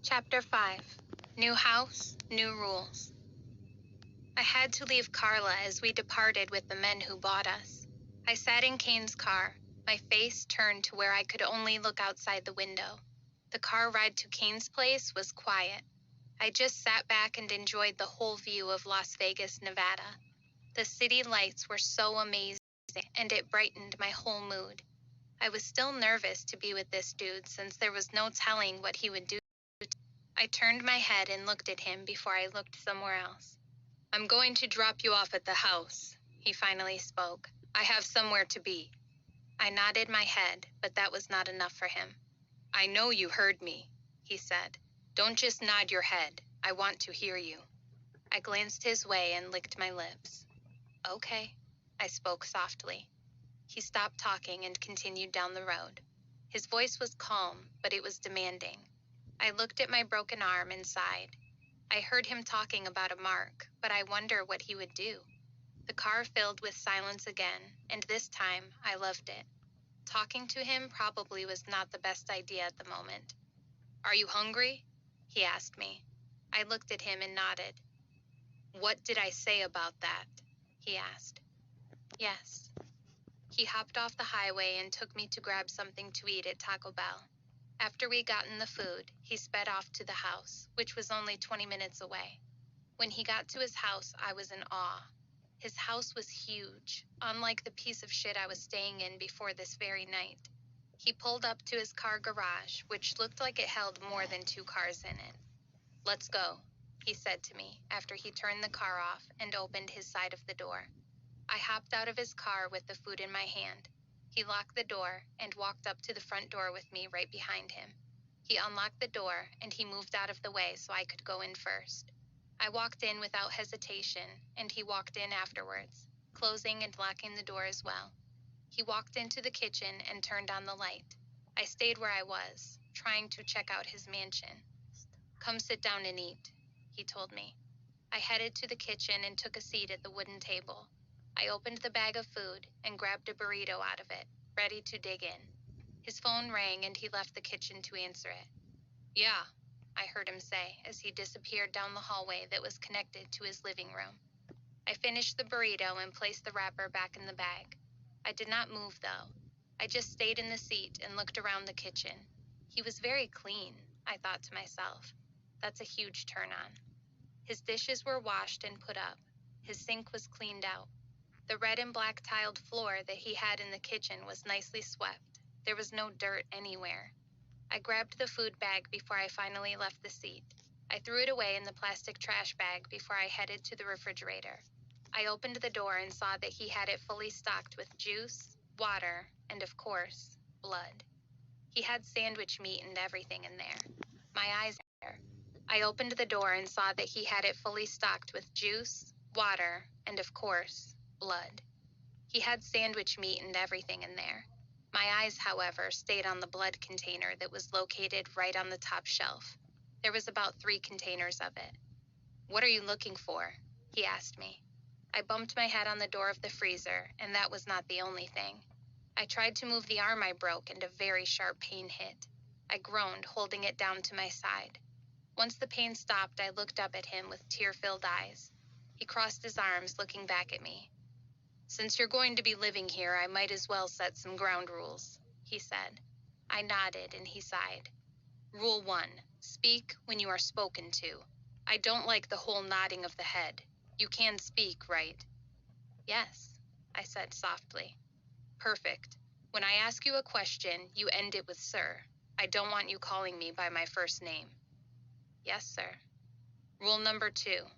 Chapter 5. New House, New Rules. I had to leave Carla as we departed with the men who bought us. I sat in Kane's car, my face turned to where I could only look outside the window. The car ride to Kane's place was quiet. I just sat back and enjoyed the whole view of Las Vegas, Nevada. The city lights were so amazing, and it brightened my whole mood. I was still nervous to be with this dude since there was no telling what he would do. I turned my head and looked at him before I looked somewhere else. "I'm going to drop you off at the house," he finally spoke. "I have somewhere to be." I nodded my head, but that was not enough for him. "I know you heard me," he said. "Don't just nod your head. I want to hear you." I glanced his way and licked my lips. "Okay," I spoke softly. He stopped talking and continued down the road. His voice was calm, but it was demanding. I looked at my broken arm and sighed. I heard him talking about a mark, but I wonder what he would do. The car filled with silence again, and this time I loved it. Talking to him probably was not the best idea at the moment. "Are you hungry?" he asked me. I looked at him and nodded. "What did I say about that?" he asked. "Yes." He hopped off the highway and took me to grab something to eat at Taco Bell. After we gotten the food, he sped off to the house, which was only 20 minutes away. When he got to his house, I was in awe. His house was huge, unlike the piece of shit I was staying in before this very night. He pulled up to his car garage, which looked like it held more than 2 cars in it. "Let's go," he said to me after he turned the car off and opened his side of the door. I hopped out of his car with the food in my hand. He locked the door and walked up to the front door with me right behind him. He unlocked the door and he moved out of the way so I could go in first. I walked in without hesitation and he walked in afterwards, closing and locking the door as well. He walked into the kitchen and turned on the light. I stayed where I was, trying to check out his mansion. "Come sit down and eat," he told me. I headed to the kitchen and took a seat at the wooden table. I opened the bag of food and grabbed a burrito out of it, ready to dig in. His phone rang and he left the kitchen to answer it. "Yeah," I heard him say as he disappeared down the hallway that was connected to his living room. I finished the burrito and placed the wrapper back in the bag. I did not move though. I just stayed in the seat and looked around the kitchen. He was very clean, I thought to myself. That's a huge turn on. His dishes were washed and put up. His sink was cleaned out. The red and black tiled floor that he had in the kitchen was nicely swept. There was no dirt anywhere. I grabbed the food bag before I finally left the seat. I threw it away in the plastic trash bag before I headed to the refrigerator. I opened the door and saw that he had it fully stocked with juice, water, and of course, blood. He had sandwich meat and everything in there. My eyes there. I opened the door and saw that he had it fully stocked with juice, water, and of course, blood. He had sandwich meat and everything in there. My eyes, however, stayed on the blood container that was located right on the top shelf. There was about 3 containers of it. "What are you looking for?" he asked me. I bumped my head on the door of the freezer, and that was not the only thing. I tried to move the arm I broke, and a very sharp pain hit. I groaned, holding it down to my side. Once the pain stopped, I looked up at him with tear-filled eyes. He crossed his arms, looking back at me. "Since you're going to be living here, I might as well set some ground rules," he said. I nodded, and he sighed. "Rule 1, speak when you are spoken to. I don't like the whole nodding of the head. You can speak, right?" "Yes," I said softly. "Perfect. When I ask you a question, you end it with sir. I don't want you calling me by my first name." "Yes, sir." Rule number 2.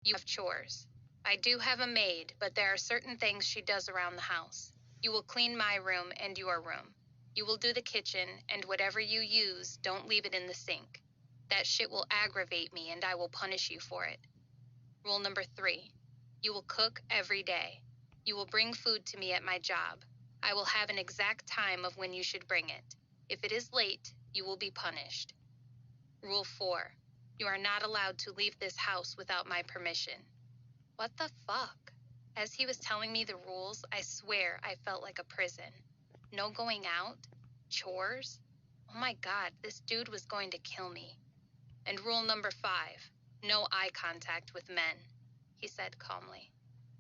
You have chores. I do have a maid, but there are certain things she does around the house. You will clean my room and your room. You will do the kitchen, and whatever you use, don't leave it in the sink. That shit will aggravate me, and I will punish you for it. Rule number 3. You will cook every day. You will bring food to me at my job. I will have an exact time of when you should bring it. If it is late, you will be punished. Rule 4. You are not allowed to leave this house without my permission. What the fuck? As he was telling me the rules, I swear I felt like a prison. No going out? Chores? Oh my God, this dude was going to kill me. And rule number 5, no eye contact with men, he said calmly.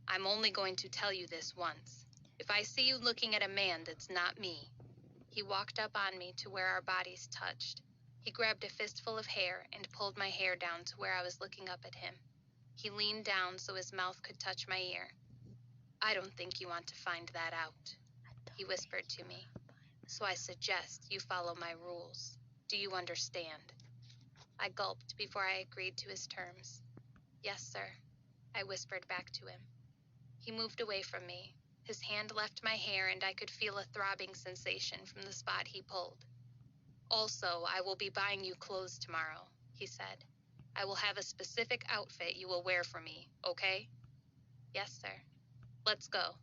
I'm only going to tell you this once. If I see you looking at a man that's not me. He walked up on me to where our bodies touched. He grabbed a fistful of hair and pulled my hair down to where I was looking up at him. He leaned down so his mouth could touch my ear. I don't think you want to find that out, he whispered to me. So I suggest you follow my rules. Do you understand? I gulped before I agreed to his terms. Yes, sir, I whispered back to him. He moved away from me. His hand left my hair and I could feel a throbbing sensation from the spot he pulled. Also, I will be buying you clothes tomorrow, he said. I will have a specific outfit you will wear for me, okay? Yes, sir. Let's go.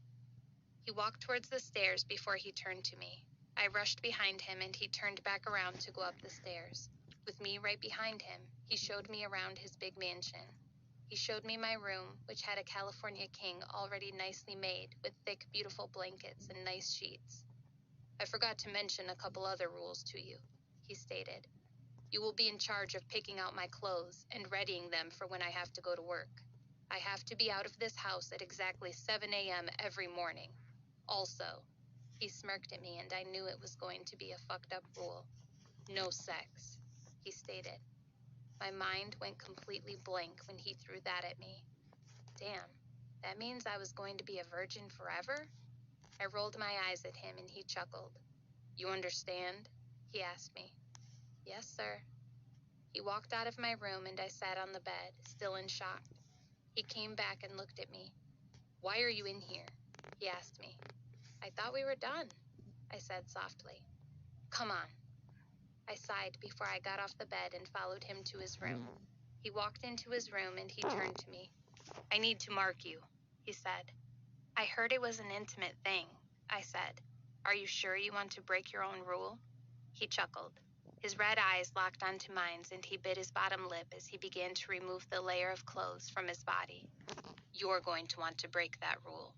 He walked towards the stairs before he turned to me. I rushed behind him and he turned back around to go up the stairs. With me right behind him, he showed me around his big mansion. He showed me my room, which had a California king already nicely made with thick, beautiful blankets and nice sheets. I forgot to mention a couple other rules to you, he stated. You will be in charge of picking out my clothes and readying them for when I have to go to work. I have to be out of this house at exactly 7 a.m. every morning. Also, he smirked at me and I knew it was going to be a fucked up rule. No sex, he stated. My mind went completely blank when he threw that at me. Damn, that means I was going to be a virgin forever? I rolled my eyes at him and he chuckled. You understand? He asked me. Yes, sir. He walked out of my room and I sat on the bed, still in shock. He came back and looked at me. Why are you in here? He asked me. I thought we were done, I said softly. Come on. I sighed before I got off the bed and followed him to his room. He walked into his room and he turned to me. I need to mark you, he said. I heard it was an intimate thing, I said. Are you sure you want to break your own rule? He chuckled. His red eyes locked onto mine and he bit his bottom lip as he began to remove the layer of clothes from his body. You're going to want to break that rule,